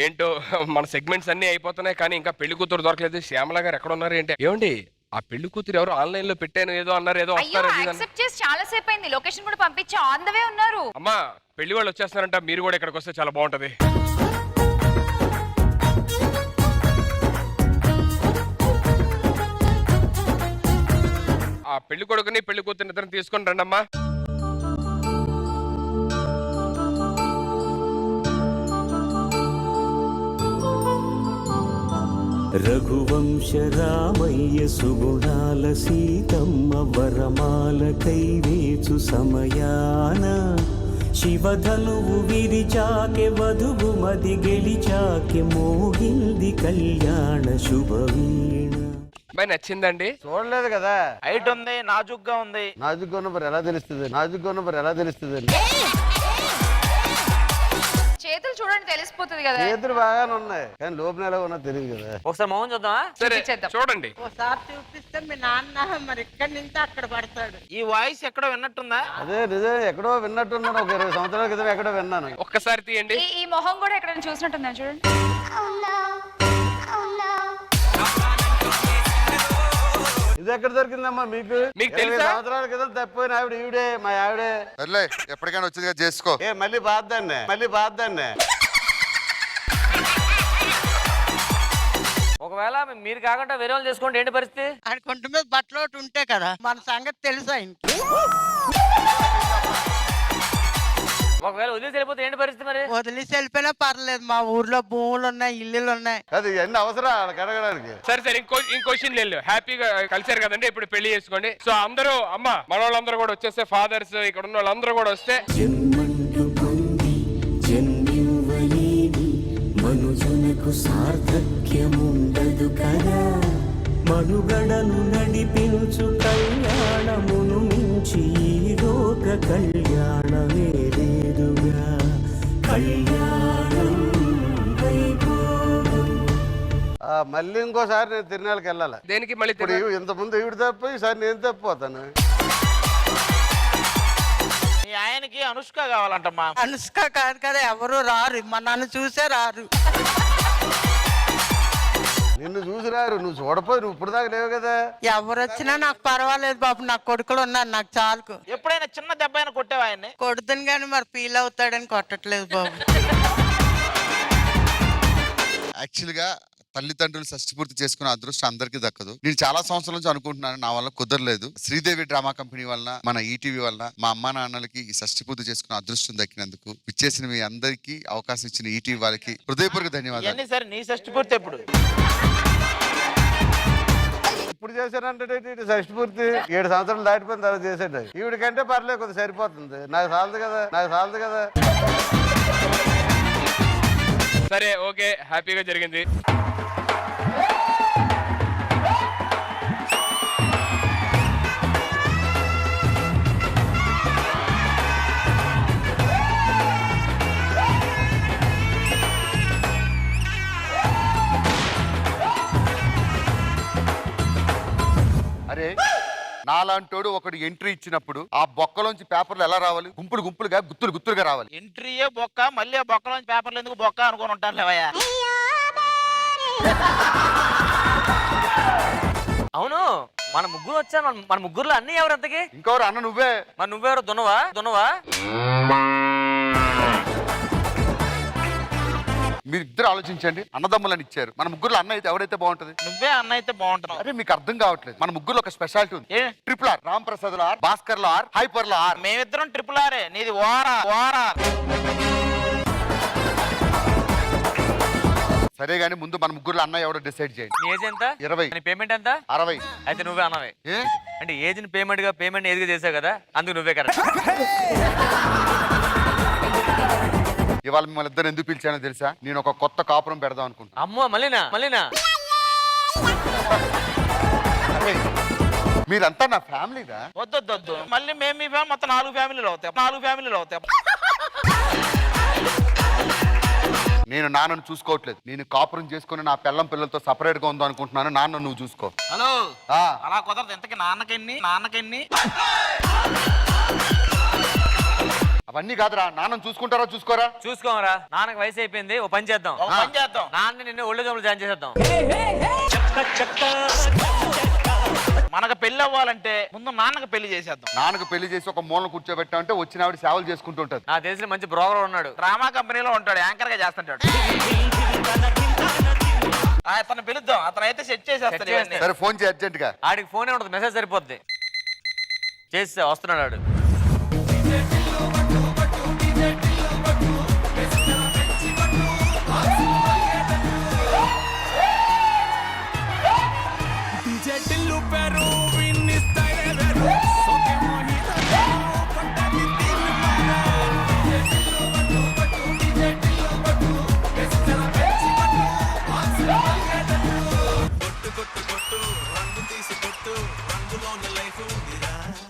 ఏంటో మన సెగ్మెంట్స్ అన్ని అయిపోతున్నాయి కానీ ఇంకా పెళ్లి కూతురు దొరకలేదు. శ్యామల గారు ఎక్కడ ఉన్నారు ఏంటి? ఏమండి ఆ పెళ్లి కూతురు ఎవరు ఆన్లైన్ లో పెట్టాను ఏదో అన్నారు, ఏదో అయ్యో వస్తారు. యాక్సెప్ట్ చేసి చాలా సేపు అయింది. లొకేషన్ కూడా పంపించా, ఆన్ ద వే ఉన్నారు. అమ్మా పెళ్లి వాళ్ళు వచ్చేస్తారంట, మీరు కూడా ఇక్కడికి వస్తే చాలా బాగుంటది. ఆ పెళ్లి కొడుకుని పెళ్లి కూతురు ఇద్దరిని తీసుకొని రండి అమ్మా. రఘువంశ రామయ్య సుగుణాల సీతమ్మ వరమాల కైవేచు సమయాన శివధనువు విరిచాకె వధువు మది గెలిచాకె మోగింది కళ్యాణ శుభవీణ. అబ్బాయి నచ్చిందండి? చూడలేదు కదా. హైట్ ఉంది, నాజుగ్గా ఉంది. నాజుగ్గా ఉన్నప్పుడు ఎలా తెలుస్తుంది? నాజుగ్గా ఉన్నప్పుడు ఎలా తెలుస్తుంది? చేతులు చూడండి తెలిసిపోతుంది కదా. చేతులు బాగానే ఉన్నాయి కానీ లోపల ఎలా ఉన్నా తెలియదు కదా. ఒకసారి మౌన్ చూద్దామా? సరే చూపించేద్దాం. చూడండి. ఒకసారి చూపిస్తే మీ నాన్న మరి ఇక్కడి నుంచి అక్కడ పడతాడు. ఈ వాయిస్ ఎక్కడో విన్నట్టుందా? అదే నిజం ఎక్కడో విన్నట్టున్నాను. ఒక 20 సంవత్సరాల క్రితం ఎక్కడో విన్నాను. ఒక్కసారి తీయండి. ఈ మొహం కూడా ఎక్కడైనా చూసినట్టుందా చూడండి. ఇది ఎక్కడ దొరికిందమ్మా మీకు? మీకు 20 తెలుసా? సంవత్సరాల క్రితం తప్పిపోయిన ఆవిడ ఈవిడే, మా ఆవిడే. సర్లే ఎప్పటికైనా వచ్చేదిగా చేసుకో. మళ్ళీ బాద్దాన్నే, మళ్ళీ బాద్దాన్నే. ఒకవేళ మీరు కాకుండా వేరే వాళ్ళు చేసుకోండి, ఏంటి పరిస్థితి? ఆయన కొంట మీద బట్టలు ఒకటి ఉంటే కదా మన సంగతి తెలుసు ఆయనకి. ఒకవేళ వదిలేసి వెళ్ళిపోతే ఏంటి పరిస్థితి మరి? వదిలేసి వెళ్ళిపోయినా పర్లేదు, మా ఊర్లో భూములు ఉన్నాయి, ఇల్లులు ఉన్నాయి. అది ఇవన్నీ అవసరం వాళ్ళకి అడగడానికి. సరే సరే ఇంకోషన్ లేదు. హ్యాపీగా కలిసారు కదండి, ఇప్పుడు పెళ్లి చేసుకోండి. సో అందరూ అమ్మ మన వాళ్ళందరూ కూడా వచ్చేస్తే, ఫాదర్స్ ఇక్కడ ఉన్న వాళ్ళందరూ కూడా వస్తే. జన్మంటూ పొంది జన్మివ్వలేని మనుజునకు సార్థక్యముండదు కదా. మనుగడను నడిపించు కళ్యాణమును మించి ఈ లోక కళ్యాణమే లేదుగా. కళ్యాణం వైభోగం. మళ్ళీ ఇంకోసారి నేను తిరునాళ్ళకి వెళ్ళాలి. దేనికి మళ్ళీ ఇప్పుడు ఇంతకుముందు ఈవిడ తప్పు, ఈసారి నేను తప్పిపోతాను. మీ ఆయనకి అనుష్క కావాలంటమ్మా. అనుష్క కాదు కదా, ఎవరు రారు, మా నన్ను చూసే రారు. నిన్ను చూసి రారు, నువ్వు చూడపోయి నువ్వు ఇప్పుడు దాకా లేవు కదా. ఎవరు వచ్చినా నాకు పర్వాలేదు బాబు, నాకు కొడుకులు ఉన్నారు, నాకు చాలుకు. ఎప్పుడైనా చిన్న దెబ్బ అయినా కొట్టావా ఆయన్ని? కొడుతుని కానీ మరి ఫీల్ అవుతాడని కొట్టట్లేదు బాబు. యాక్చువల్గా తల్లిదండ్రులు షష్టి పూర్తి చేసుకునే అదృష్టం అందరికీ దక్కదు. నేను చాలా సంవత్సరాల నుంచి అనుకుంటున్నాను, నా వల్ల కుదరలేదు. శ్రీదేవి డ్రామా కంపెనీ వల్ల, మన ఈటీవీ వల్ల మా అమ్మా నాన్నలకి ఈ షష్టి పూర్తి చేసుకునే అదృష్టం దక్కినందుకు ఇచ్చేసిన మీ అందరికీ అవకాశం ఇచ్చిన ఈటీవీ వాళ్ళకి హృదయపూర్వక ధన్యవాదాలు. ఇవన్నీ సరే, నీ షష్టి పూర్తి ఎప్పుడు? ఇప్పుడు చేశానంటే షష్టి పూర్తి 7 సంవత్సరాలు దాటిపోయిన తర్వాత చేసేట. ఈవిడ కంటే పర్లేదు, కొద్దిగా సరిపోతుంది. నాకు చాలదు కదా. సరే ఓకే, హ్యాపీగా జరిగింది. అరే నాలాంటోడు ఒకటి ఎంట్రీ ఇచ్చినప్పుడు ఆ బొక్కలోంచి పేపర్లు ఎలా రావాలి? గుంపులుగా గుత్తులుగా రావాలి. ఎంట్రీయే బొక్క, మళ్ళీ ఆ బొక్కలోంచి పేపర్లు ఎందుకు బొక్క అనుకుని ఉంటాను లేవయ్యా. అవును, మన ముగ్గురు వచ్చాను. మన ముగ్గురులో అన్ని ఎవరు అంతకి? ఇంకెవరు అన్న నువ్వే. మరి నువ్వెవరు? దున్నవా? మీరు ఇద్దరు ఆలోచించండి. అన్నదమ్ములని ఇచ్చారు, మన ముగ్గురులో అన్న అయితే ఎవరైతే బాగుంటది? నువ్వే అన్న అయితే బాగుంటున్నావు. అరే మీకు అర్థం కావట్లేదు. మన ముగ్గురు ఒక స్పెషాలిటీ ఉంది. Triple R. రామ్ ప్రసాద్ లో ఆర్, భాస్కర్ లో ఆర్, హైపర్ లో ఆర్. మేమిద్దరం ట్రిపుల్ ఆరే, నీది ఓరా. సరే గానీ ముందు మన ముగ్గురులో అన్న ఎవడో డిసైడ్ చేయండి. నీ ఏజ్ ఎంత? 20. నీ పేమెంట్ ఎంత? 60. అయితే నువ్వే అన్నవే. ఏ అంటే ఏజ్ ని పేమెంట్ ఏదిగా చేసావు కదా, అందుకు నువ్వే కరెక్ట్. ఇవాళ మిమ్మల్ని ఇద్దరు ఎందుకు పిలిచానో తెలుసా? నేను ఒక కొత్త కాపురం పెడదాం అనుకుంటున్నా. అమ్మో మళ్ళీనా? మీరంతా నా ఫ్యామిలీగా. వద్దు, మళ్ళీ మేము మీ ఫ్యామిలీ మొత్తం 4 ఫ్యామిలీలు అవుతాయి. నేను నాన్నను చూసుకోవట్లేదు. నేను కాపురం చేసుకుని నా పిల్లలతో సపరేట్ గా ఉందాం అనుకుంటున్నాను. నాన్న నువ్వు చూసుకో. హలో, అలా కుదరదు. ఇంతకీ నాన్నకెన్ని? అవన్నీ కాదురా, నాన్న చూసుకుంటారా చూసుకోరా? చూసుకోమరా, నాన్నకి వయసు అయిపోయింది, ఓ పని చేద్దాం. ఒక పని చేద్దాం, నాన్న నిన్ను ఒళ్ళు గమ్ములు జాయిన్ చేసేద్దాం. మనకు పెళ్లి అవ్వాలంటే ముందు నాన్నకు పెళ్లి చేసేద్దాం. నాన్నకు పెళ్లి చేసి ఒక మూలన కూర్చోబెట్టామంటే వచ్చిన ఆవిడ సేవలు చేసుకుంటూ ఉంటది. నా తెలిసిన మంచి బ్రోకర్ ఉన్నాడు, డ్రామా కంపెనీలో ఉంటాడు, యాంకర్ గా చేస్తుంటాడు. అతను పిలుద్దాం, అతను అయితే సెట్ చేసేస్తాడు ఇవన్నీ. సరే ఫోన్ చేయి అర్జెంట్ గా. ఆడికి ఫోనే ఉండదు, మెసేజ్ సరిపోద్ది. చేస్తే వస్తున్నాడు ఆడు.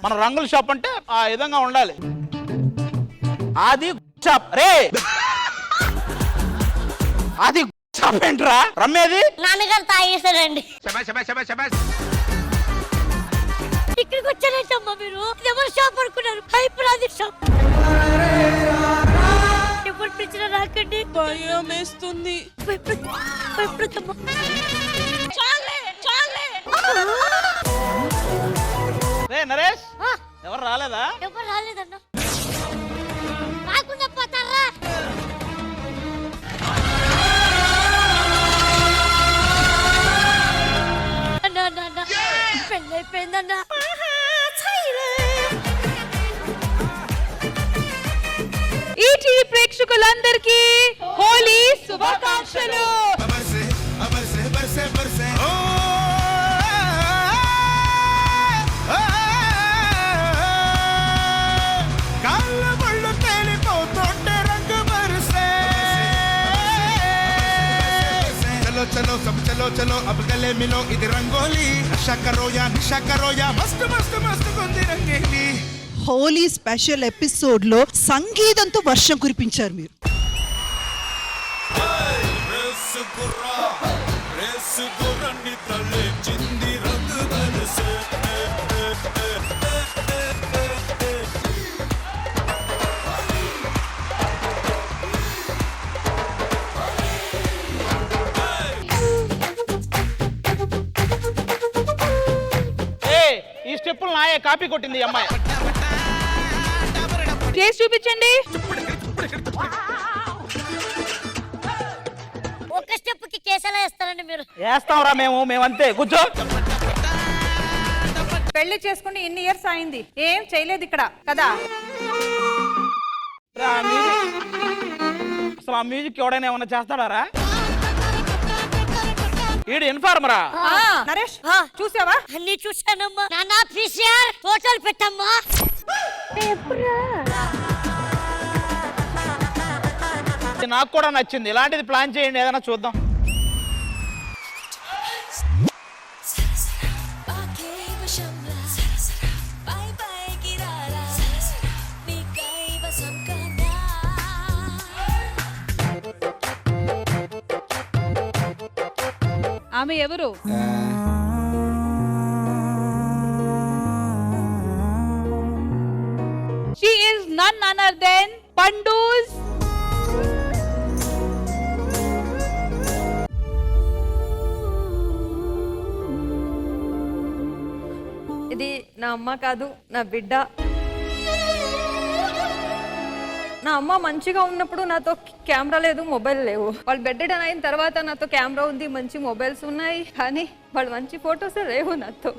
మన రంగుల షాప్ అంటే ఆ విధంగా ఉండాలి. అది షాప్ రే, అది షాప్ ఏంట్రా రమ్మేది? నాన్నగారు తాగేశారండి. ఇక్కడికి వచ్చారంటమ్మా మీరు. ఎవరు షాప్ అనుకున్నారు? హైపరాది షాప్. ఎప్పుడు పిలిచినా రాకండి, భయం వేస్తుంది. భయపడతామ్మా. చాలే చాలే. రే నరేష్, ఎవరు రాలేదా? ఎవరు రాలేదన్నా. రాకుండా పోతారా? అన్నా అన్నా పెళ్ళైపోయిందన్నా. ఈటీవీ ప్రేక్షకులందరికీ హోలీ శుభాకాంక్షలు. चलो सब चलो चलो अब गले मिलो इधर रंगोली नशा करो या मस्त मस्त मस्त गुंदी रंगेली. హోలీ స్పెషల్ ఎపిసోడ్ లో సంగీతంతో వర్షం కురిపించారు మీరు. ఈ స్టెప్పులు నాయే కాపీ కొట్టింది ఈ అమ్మాయి. చేసి చూపించండి. ఒక స్టెప్ కి కేసలా వేస్తారండి మీరు. వేస్తాంరా మేమంతే. కూర్చో. పెళ్లి చేసుకుని ఇన్ని ఇయర్స్ అయింది, ఏం చేయలేదు ఇక్కడ కదా. అసలు ఆ మ్యూజిక్ ఎవడైనా ఏమన్నా చేస్తాడారా? ఈడు ఇన్ఫార్మరా? నరేష్ చూసావా? అన్ని చూసానమ్మా. నాన్న పీసీఆర్ ఫోటోలు పెట్టమ్మా. నాకు కూడా నచ్చింది, ఇలాంటిది ప్లాన్ చేయండి, ఏదైనా చూద్దాం. ఆమె ఎవరు? She is none other than Pandu's ఇది నా అమ్మ కాదు, నా బిడ్డ. నా అమ్మ మంచిగా ఉన్నప్పుడు నాతో కెమెరా లేదు, మొబైల్ లేవు. వాళ్ళు బెడ్ అయిన తర్వాత నాతో కెమెరా ఉంది, మంచి మొబైల్స్ ఉన్నాయి, కానీ వాళ్ళు మంచి ఫొటోస్ లేవు నాతో.